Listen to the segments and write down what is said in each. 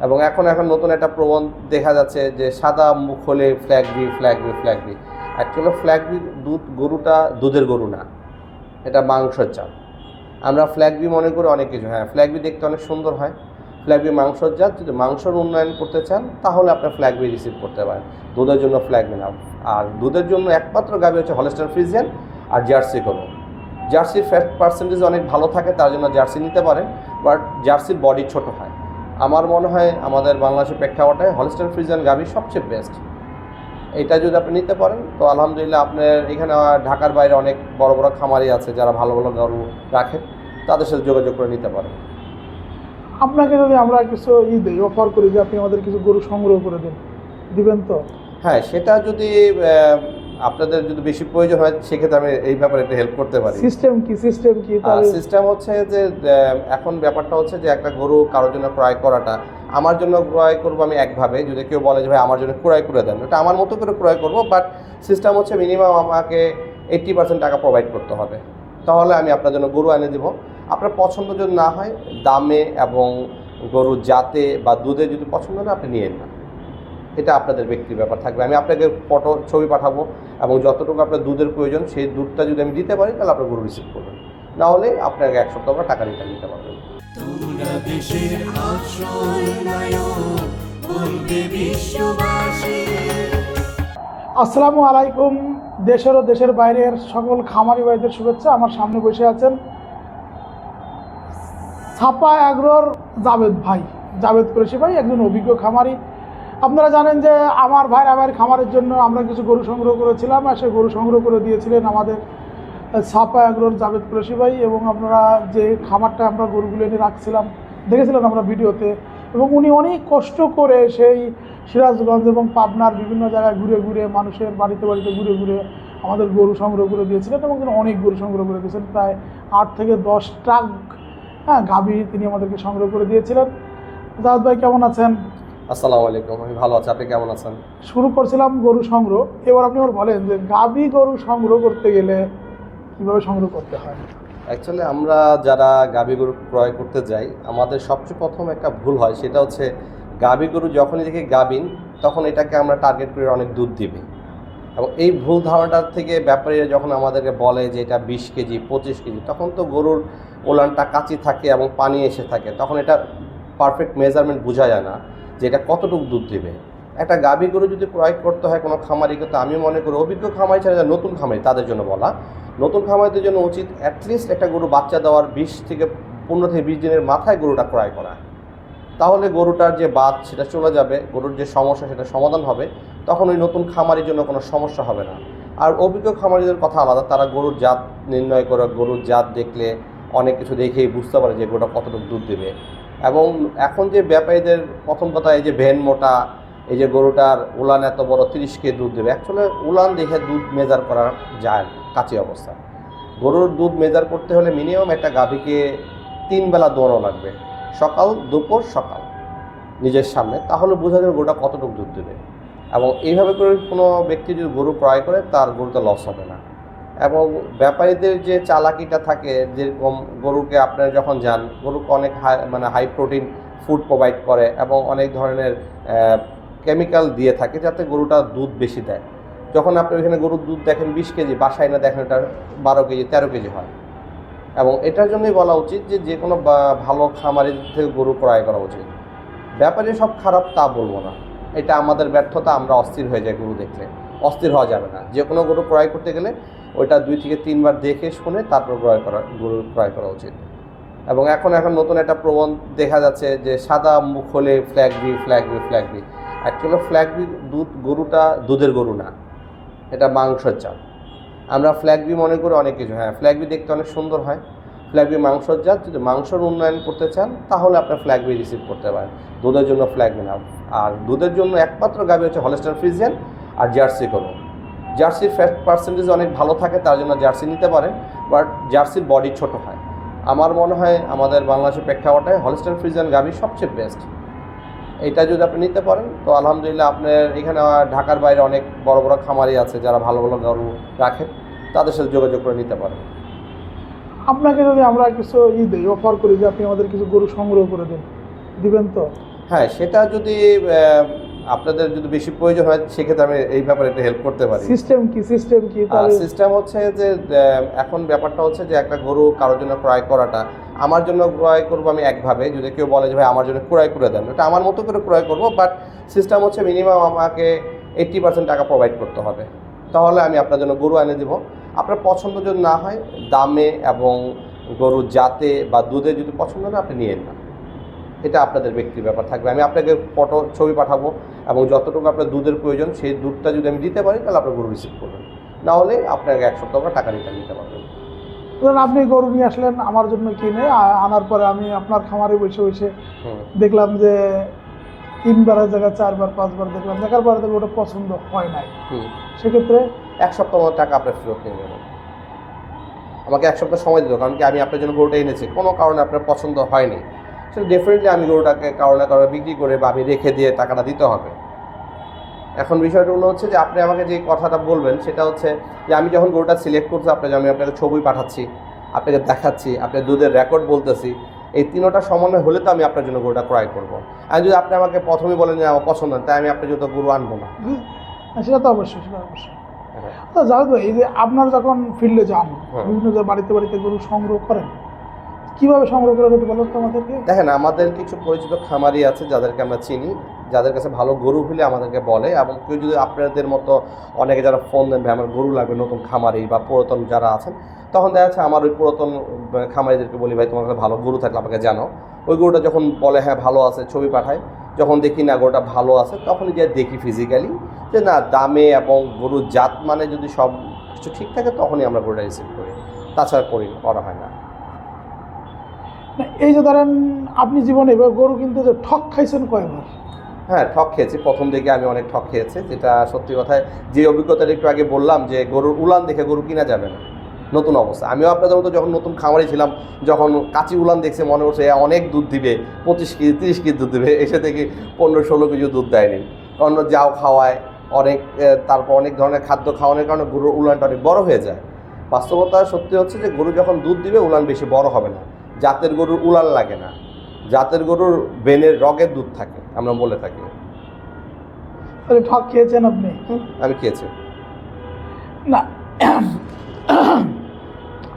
এবং এখন নতুন একটা প্রবণ দেখা যাচ্ছে যে সাদা মুখ হলে Fleckvieh Fleckvieh Fleckvieh. Actually Fleckvieh গরুটা দুধের গরু না, এটা মাংসের জাত। আমরা ফ্ল্যাগ বি মনে করি অনেক কিছু। হ্যাঁ, ফ্ল্যাগ বি দেখতে অনেক সুন্দর হয়। ফ্ল্যাগ বি মাংসের জাত। যদি মাংসর উন্নয়ন করতে চান তাহলে আপনার ফ্ল্যাগ বি রিসিভ করতে পারেন। দুধের জন্য ফ্ল্যাগ বি না। আর দুধের জন্য একমাত্র গাভী হচ্ছে হলস্টাইন ফ্রিজিয়ান আর জার্সি গরু। জার্সির ফ্যাট পার্সেন্টেজ অনেক ভালো থাকে, তার জন্য জার্সি নিতে পারেন, বাট জার্সির বডি ছোট হয়। আমার মনে হয় আমাদের বাংলাদেশের প্রেক্ষাপটে হলস্টাইন ফ্রিজিয়ান গাভী সবচেয়ে বেস্ট। এটা যদি আপনি নিতে পারেন তো আলহামদুলিল্লাহ। আপনার এখানে ঢাকার বাইরে অনেক বড় বড় খামারি আছে যারা ভালো ভালো গরু রাখে, তাদের সাথে যোগাযোগ করে নিতে পারেন। আপনাকে যদি আমরা কিছু দেই, অফার করি যে আপনি আমাদের কিছু গরু সংগ্রহ করে দিবেন তো? হ্যাঁ, সেটা যদি আপনাদের যদি বেশি প্রয়োজন হয় সেক্ষেত্রে আমি এই ব্যাপারে একটু হেল্প করতে পারি। সিস্টেম কি? সিস্টেম হচ্ছে যে এখন ব্যাপারটা হচ্ছে যে একটা গরু কারোর জন্য ক্রয় করাটা, আমার জন্য ক্রয় করবো আমি একভাবে। যদি কেউ বলে যে ভাই আমার জন্য ক্রয় করে দেন, এটা আমার মতো করে ক্রয় করবো, বাট সিস্টেম হচ্ছে মিনিমাম আমাকে 80% টাকা প্রোভাইড করতে হবে, তাহলে আমি আপনার জন্য গরু এনে দেবো। আপনার পছন্দ যদি না হয়, দামে এবং গরুর জাতে বা দুধে যদি পছন্দ না, আপনি নিয়েন না। এটা আপনাদের ব্যক্তির ব্যাপার থাকবে। আমি আপনাকে ফটো ছবি পাঠাবো এবং যতটুকু আপনার দুধের প্রয়োজন সেই দুধটা যদি আমি দিতে পারি তাহলে আপনার গরু রিসিভ করবেন, না হলে আপনাকে 1 সপ্তাহ পর টাকা রিটার্ন দিতে পারবেন। আসসালামু আলাইকুম। দেশের ও দেশের বাইরের সকল খামারি ভাইদের শুভেচ্ছা। আমার সামনে বসে আছেন ছাপা অ্যাগ্রোর জাভেদ কুরেশি ভাই, একজন অভিজ্ঞ খামারি। আপনারা জানেন যে আমার ভাইয়ের খামারের জন্য আমরা কিছু গরু সংগ্রহ করেছিলাম, আর সেই গরু সংগ্রহ করে দিয়েছিলেন আমাদের ছাপা অ্যাগ্রোর জাভেদ কুরেশি ভাই। এবং আপনারা যে খামারটা আমরা গরুগুলো এনে রাখছিলাম দেখেছিলেন আমরা ভিডিওতে, এবং উনি অনেক কষ্ট করে সেই সিরাজগঞ্জ এবং পাবনার বিভিন্ন জায়গায় ঘুরে ঘুরে, মানুষের বাড়িতে ঘুরে ঘুরে আমাদের গরু সংগ্রহ করে দিয়েছিলেন, এবং তিনি অনেক গরু সংগ্রহ করে দিয়েছেন, প্রায় 8 থেকে 10 ট্রাক গাভী তিনি আমাদেরকে সংগ্রহ করে দিয়েছিলেন। জাভেদ ভাই কেমন আছেন? আসসালামু আলাইকুম, আমি ভালো আছি, আপনি কেমন আছেন? শুরু করছিলাম গরু সংগ্রহ। এবার আপনি আমার বলেন যে গাভী গরু সংগ্রহ করতে গেলে কীভাবে সংগ্রহ করতে হয়? অ্যাকচুয়ালি আমরা যারা গাভী গরু ক্রয় করতে যাই, আমাদের সবচেয়ে প্রথম একটা ভুল হয়, সেটা হচ্ছে গাভী গরু যখনই দেখি গাভীন তখন এটাকে আমরা টার্গেট করে অনেক দুধ দিবে। এবং এই ভুল ধারণাটার থেকে ব্যাপারীরা যখন আমাদেরকে বলে যে এটা 20 কেজি 25 কেজি, তখন তো গরুর ওলানটা কাঁচি থাকে এবং পানি এসে থাকে, তখন এটা পারফেক্ট মেজারমেন্ট বোঝা যায় না যে এটা কতটুকু দুধ দেবে। একটা গাভী গরু যদি ক্রয় করতে হয় কোনো খামারিকে, তো আমি মনে করি অভিজ্ঞ খামারি ছাড়া নতুন খামারি, তাদের জন্য বলা, নতুন খামারিদের জন্য উচিত অ্যাটলিস্ট একটা গরু বাচ্চা দেওয়ার 15 থেকে 20 দিনের মাথায় গরুটা ক্রয় করা। তাহলে গরুটার যে বাত সেটা চলে যাবে, গরুর যে সমস্যা সেটা সমাধান হবে, তখন ওই নতুন খামারির জন্য কোনো সমস্যা হবে না। আর অভিজ্ঞ খামারিদের কথা আলাদা, তারা গরুর জাত নির্ণয় করে, গরুর জাত দেখলে অনেক কিছু দেখেই বুঝতে পারে যে গরুটা কতটুকু দুধ দেবে। এবং এখন যে ব্যাপারীদের প্রথম কথা, এই যে ভ্যান মোটা, এই যে গরুটার উলান এত বড় 30 কেজি দুধ দেবে, অ্যাকচুয়ালি উলান দেখে দুধ মেজার করা যায় না কাঁচি অবস্থা। গরুর দুধ মেজার করতে হলে মিনিমাম একটা গাভীকে 3 বেলা দোয়ানো লাগবে, সকাল দুপুর সকাল নিজের সামনে, তাহলে বোঝা যাবে গরুটা কতটুকু দুধ দেবে। এবং এইভাবে করে কোনো ব্যক্তি যদি গরু ক্রয় করে তার গরুতে লস হবে না। এবং ব্যাপারীদের যে চালাকিটা থাকে, যেরকম গরুকে আপনারা যখন যান, গরুকে অনেক হাই প্রোটিন ফুড প্রোভাইড করে এবং অনেক ধরনের কেমিক্যাল দিয়ে থাকে যাতে গরুটা দুধ বেশি দেয়। যখন আপনি ওইখানে গরুর দুধ দেখেন 20 কেজি, বাসায় না দেখেন এটা 12 কেজি 13 কেজি হয়। এবং এটার জন্যই বলা উচিত যে কোনো ভালো খামারের থেকে গরু ক্রয় করা উচিত। ব্যাপারে সব খারাপ তা বলবো না, এটা আমাদের ব্যর্থতা, আমরা অস্থির হয়ে যাই গরু দেখলে। অস্থির হওয়া যাবে না। যে কোনো গরু ক্রয় করতে গেলে ওইটা 2 থেকে 3 বার দেখে শুনে তারপর গরু ক্রয় করা উচিত। এবং এখন নতুন একটা প্রবণ দেখা যাচ্ছে যে সাদা মুখ হলে Fleckvieh Fleckvieh Fleckvieh. Actually Fleckvieh গরুটা দুধের গরু না, এটা মাংসের জাত। আমরা ফ্ল্যাগ বি মনে করি অনেক কিছু। হ্যাঁ, ফ্ল্যাগ বি দেখতে অনেক সুন্দর হয়। ফ্ল্যাগ বি মাংসের জাত। যদি মাংসের উন্নয়ন করতে চান তাহলে আপনার ফ্ল্যাগ বি রিসিভ করতে পারেন। দুধের জন্য ফ্ল্যাগ বি না। আর দুধের জন্য একমাত্র গাভী হচ্ছে হলস্টাইন ফ্রিজিয়ান আর জার্সি গরু। জার্সির ফ্যাট পার্সেন্টেজ অনেক ভালো থাকে, তার জন্য জার্সি নিতে পারেন, বাট জার্সির বডি ছোট হয়। আমার মনে হয় আমাদের বাংলাদেশের প্রেক্ষাপটে হলস্টাইন ফ্রিজিয়ান গাভী সবচেয়ে বেস্ট। এটা যদি আপনি নিতে পারেন তো আলহামদুলিল্লাহ। আপনার এখানে ঢাকার বাইরে অনেক বড় বড় খামারি আছে যারা ভালো ভালো গরু রাখে, তাদের সাথে যোগাযোগ করে নিতে পারেন। আপনাকে যদি আমরা কিছু দেই, অফার করি যে আপনি আমাদের কিছু গরু সংগ্রহ করে দিবেন তো? হ্যাঁ, সেটা যদি আপনাদের যদি বেশি প্রয়োজন হয় সেক্ষেত্রে আমি এই ব্যাপারে একটু হেল্প করতে পারি। সিস্টেম কি তাহলে? সিস্টেম হচ্ছে যে এখন ব্যাপারটা হচ্ছে যে একটা গরু কারোর জন্য ক্রয় করাটা, আমার জন্য ক্রয় করবো আমি একভাবে, যদি কেউ বলে যে ভাই আমার জন্য ক্রয় করে দেন, এটা আমার মতো করে ক্রয় করবো, বাট সিস্টেম হচ্ছে মিনিমাম আমাকে 80% টাকা প্রোভাইড করতে হবে, তাহলে আমি আপনার জন্য গরু এনে দিব। আপনার পছন্দ যদি না হয়, দামে এবং গরুর জাতে বা দুধে যদি পছন্দ না, আপনি নিয়েন না, এটা আপনাদের ব্যক্তির ব্যাপার থাকবে। আমি আপনাকে ফটো ছবি পাঠাবো এবং যতটুকু আপনার দুধের প্রয়োজন সেই দুধটা যদি আমি দিতে পারি তাহলে আপনার গরু রিসিভ করবেন, না হলে আপনাকে 1 সপ্তাহ পর টাকা রিটার্ন দিতে পারবেন। ধরুন আপনি গরু নিয়ে আসলেন আমার জন্য কিনে, আনার পরে আমি আপনার খামারে বসে বসে দেখলাম যে 3 বারের জায়গায় 4 বার 5 বার দেখলাম, দেখার পরে দেখলাম ওটা পছন্দ হয় নাই, সেক্ষেত্রে 1 সপ্তাহ মতো টাকা আপনার ফেরত নিয়ে যাবেন। আমাকে 1 সপ্তাহ সময় দিত, কারণ কি আমি আপনার জন্য গরুটা এনেছি, কোনো কারণে আপনার পছন্দ হয়নি, সেটা ডেফিনেটলি আমি গরুটাকে কারণে বিক্রি করে বা আমি রেখে দিয়ে টাকাটা দিতে হবে। এখন বিষয়টা হলো হচ্ছে যে আপনি আমাকে যে কথাটা বলবেন সেটা হচ্ছে যে আমি যখন গরুটা সিলেক্ট করছি, আমি আপনাকে ছবি পাঠাচ্ছি, আপনাকে দেখাচ্ছি, আপনার দুধের রেকর্ড বলতেছি, এই তিনোটা সমন্বয় হলে তো আমি আপনার জন্য গরুটা ক্রয় করবো। আর যদি আপনি আমাকে প্রথমেই বলেন যে আমার পছন্দ না, তাই আমি আপনার জন্য গরু আনবো না। সেটা তো অবশ্যই। তো জাভেদ ভাই, এই যে আপনার যখন ফিল্ডে যান, বিভিন্ন যে বাড়িতে বাড়িতে গরু সংগ্রহ করেন, কিভাবে সংগ্রহ করেন একটু বলুন তো আমাদেরকে। দেখেন, আমাদের কিছু পরিচিত খামারি আছে যাদেরকে আমরা চিনি, যাদের কাছে ভালো গরু হলে আমাদেরকে বলে, এবং কেউ যদি আপনাদের মতো অনেকে যারা ফোন দেন ভাই আমার গরু লাগবে, নতুন খামারি বা পুরাতন যারা আছেন, তখন দেখা যাচ্ছে আমার ওই পুরাতন খামারিদেরকে বলি ভাই তোমার কাছে ভালো গরু থাকলে আমাকে জানো। ওই গরুটা যখন বলে হ্যাঁ ভালো আছে, ছবি পাঠায়, যখন দেখি না গরুটা ভালো আছে, তখনই যে দেখি ফিজিক্যালি যে না দামে এবং গরুর জাত মানে যদি সব কিছু ঠিক থাকে, তখনই আমরা গরুটা রিসিভ করি, তাছাড়া করা হয় না। এই যে ধরেন আপনি জীবনে এবার গরু কিনতে যে ঠক খাইছেন কয়বার? হ্যাঁ, ঠক খেয়েছি, প্রথম দিকে আমি অনেক ঠক খেয়েছি, যেটা সত্যি কথায় যে অভিজ্ঞতাটা একটু আগে বললাম যে গরুর উলান দেখে গরু কিনা যাবে না, নতুন অবস্থা। আমিও আপনাদের মতো যখন নতুন খামারি ছিলাম, যখন কাঁচি উলান দেখছে মনে করছে অনেক দুধ দিবে, 25 কেজি 30 কেজি দুধ দিবে, এসে থেকে 15-16 কেজি দুধ দেয়নি, অন্য যাও খাওয়ায় অনেক, তারপর অনেক ধরনের খাদ্য খাওয়ানোর কারণে গরুর উলানটা অনেক বড় হয়ে যায়। বাস্তবতা সত্যি হচ্ছে যে গরু যখন দুধ দিবে উলান বেশি বড় হবে না, জাতের গরুর উলান লাগে না, জাতের গরুর বেনের রগের দুধ থাকে, আমরা বলে থাকি। তাহলে ঠক খেয়েছেন আপনি? আমি খেয়েছি না,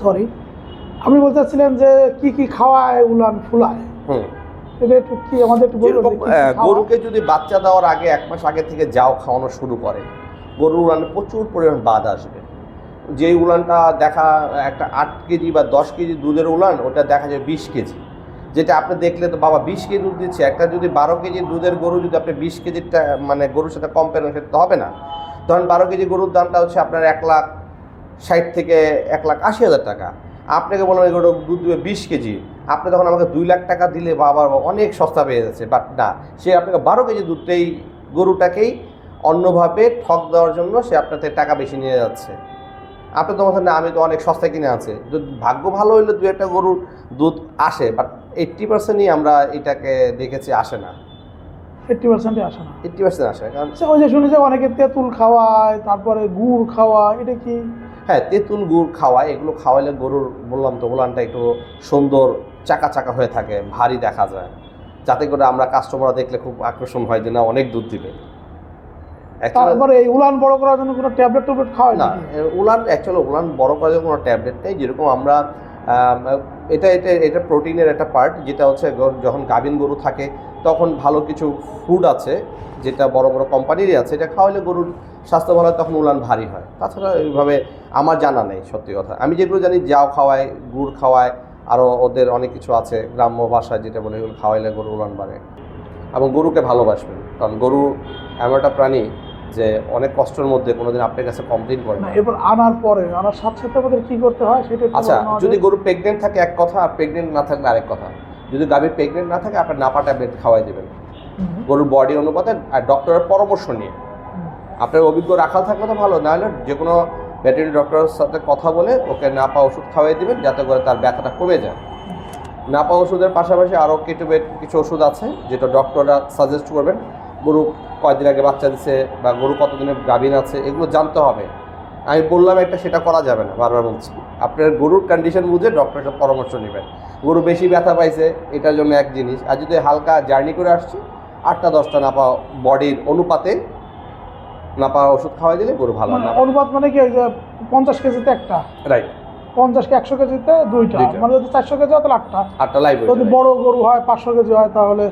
সরি, আপনি বলতে চাচ্ছিলেন যে কি খাওয়ায় উলান ফুলায়, এটা একটু কি আমাদের একটু বলুন। গরুকে যদি বাচ্চা দেওয়ার আগে 1 মাস আগে থেকে যাও খাওয়ানো শুরু করে, গরুর উলানে প্রচুর পরিমাণ বাদ আসবে। যেই উলানটা দেখা একটা 8 কেজি বা 10 কেজি দুধের উলান, ওটা দেখা যায় 20 কেজি, যেটা আপনি দেখলে তো বাবা 20 কেজি দুধ দিচ্ছে, একটা যদি 12 কেজি দুধের গরু যদি আপনি 20 কেজিটা মানে গরুর সাথে কম্পেয়ার করেন, সেটা তো হবে না। তখন 12 কেজি গরুর দামটা হচ্ছে আপনার 1,60,000 থেকে 1,80,000 টাকা। আপনাকে বললাম এই গরু দুধ দেবে 20 কেজি, আপনি তখন আমাকে 2 লাখ টাকা দিলে বাবা অনেক সস্তা পেয়ে যাচ্ছে, বাট না, সে আপনাকে 12 কেজি দুধটাই গরুটাকেই অন্যভাবে ঠক দেওয়ার জন্য সে আপনার থেকে টাকা বেশি নিয়ে যাচ্ছে। আপনি তো বলছেন না আমি তো অনেক সস্তায় কিনে আছে, ভাগ্য ভালো হইলে 2-1টা গরুর দুধ আসে, বাট 80%ই আমরা এটাকে দেখেছি আসে না। 80% আসে না? 80% আসে, কারণ ওই যে শুনেছি অনেকে তেঁতুল খাওয়ায়, তারপরে গুড় খাওয়ায়, এটা কি? হ্যাঁ, তেঁতুল গুড় খাওয়ায়, এগুলো খাওয়াইলে গরুর বললাম তো উলানটা একটু সুন্দর চাকা চাকা হয়ে থাকে, ভারী দেখা যায়, যাতে করে আমরা কাস্টমাররা দেখলে খুব আকর্ষণ হয় যে না অনেক দুধ দিবে। তারপরে এই উলান বড় করার জন্য কোনো ট্যাবলেট খাওয়ায় না? উলান অ্যাকচুয়ালি উলান বড় করার জন্য কোনো ট্যাবলেট নেই, যেরকম আমরা এটা প্রোটিনের একটা পার্ট, যেটা হচ্ছে যখন গাভীন গরু থাকে তখন ভালো কিছু ফুড আছে যেটা বড় বড় কোম্পানিরই আছে, এটা খাওয়ালে গরুর স্বাস্থ্য ভালো হয়, তখন উলান ভারী হয়। তাছাড়া এইভাবে আমার জানা নেই সত্যি কথা। আমি যেগুলো জানি যাও খাওয়ায়, গুড় খাওয়ায়, আরও ওদের অনেক কিছু আছে গ্রাম্য ভাষায় যেটা বলে, এগুলো খাওয়াইলে গরুর উলান বাড়ে। এবং গরুকে ভালোবাসবেন, কারণ গরু এমন একটা প্রাণী যে অনেক কষ্টের মধ্যে কোনোদিন আপনার কাছে কমপ্লেন করে না। এরপর আনার সাথে আমাদের কি করতে হয় সেটা? আচ্ছা, যদি গরু প্রেগনেন্ট থাকে এক কথা, আর প্রেগনেন্ট না থাকলে আরেক কথা। যদি গাভী প্রেগনেন্ট না থাকে, আপনার নাপা ট্যাবলেট খাওয়াই দেবেন গরুর বডি অনুপাতে, আর ডক্টরের পরামর্শ নিয়ে। আপনার অভিজ্ঞ রাখাল থাকলে তো ভালো, না হলে যে কোনো ভেটেরিনারি ডক্টরের সাথে কথা বলে ওকে নাপা ওষুধ খাওয়াই দেবেন, যাতে করে তার ব্যথাটা কমে যায়। নাপা ওষুধের পাশাপাশি আরও কিছু ওষুধ আছে যেটা ডক্টররা সাজেস্ট করবেন। গরু কয়দিন আগে বাচ্চা দিচ্ছে বা গরু কতদিনের গাভীন আছে, এগুলো জানতে হবে। আমি বললাম একটা, সেটা করা যাবে না, বারবার বলছি। আপনার গরুর কন্ডিশন বুঝে ডক্টরের সাথে পরামর্শ নেবেন। গরু বেশি ব্যথা পাইছে এটার জন্য এক জিনিস, আর যদি হালকা জার্নি করে আসছে 8টা 10টা নাপা বডির অনুপাতে নাপা ওষুধ খাওয়াই দিলে গরু ভালো হয়। অনুপাত মানে কি ওই যে 50 কেজিতে একটা, রাইট, 50 কে 100 কেজিতে দুইটা, মানে যদি 400 কেজি হয় তাহলে 8টা লাইভ। যদি বড় গরু হয় 500 কেজি হয় তাহলে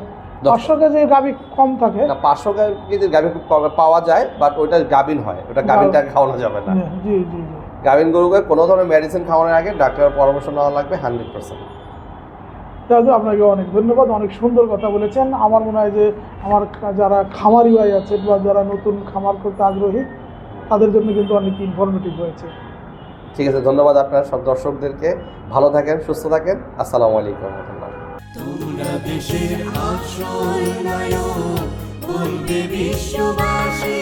500 কেজি গাভী কম থাকে না, 500 কেজির গাভী খুব কম পাওয়া যায়, বাট ওইটা গাভিন হয়, ওটা গাভিনটাকে খাওয়ানো যাবে না। জি জি জি। গাভিন গরুকে কোনো ধরনের মেডিসিন খাওয়ানোর আগে ডাক্তারের পরামর্শ নেওয়া লাগবে 100%। দাদু আপনাকে অনেক ধন্যবাদ, অনেক সুন্দর কথা বলেছেন। আমার মনে হয় যে আমার যারা খামারি ভাই আছে বা যারা নতুন খামার করতে আগ্রহী তাদের জন্য কিন্তু অনেক ইনফরমেটিভ হয়েছে। ঠিক আছে, ধন্যবাদ আপনার সব দর্শকদেরকে। ভালো থাকেন, সুস্থ থাকেন। আসসালামু আলাইকুম ওয়া রাহমাতুল্লাহ। তোমরা দেশের আশ্রয় নায়ক, বলবে বিশ্ববাসী।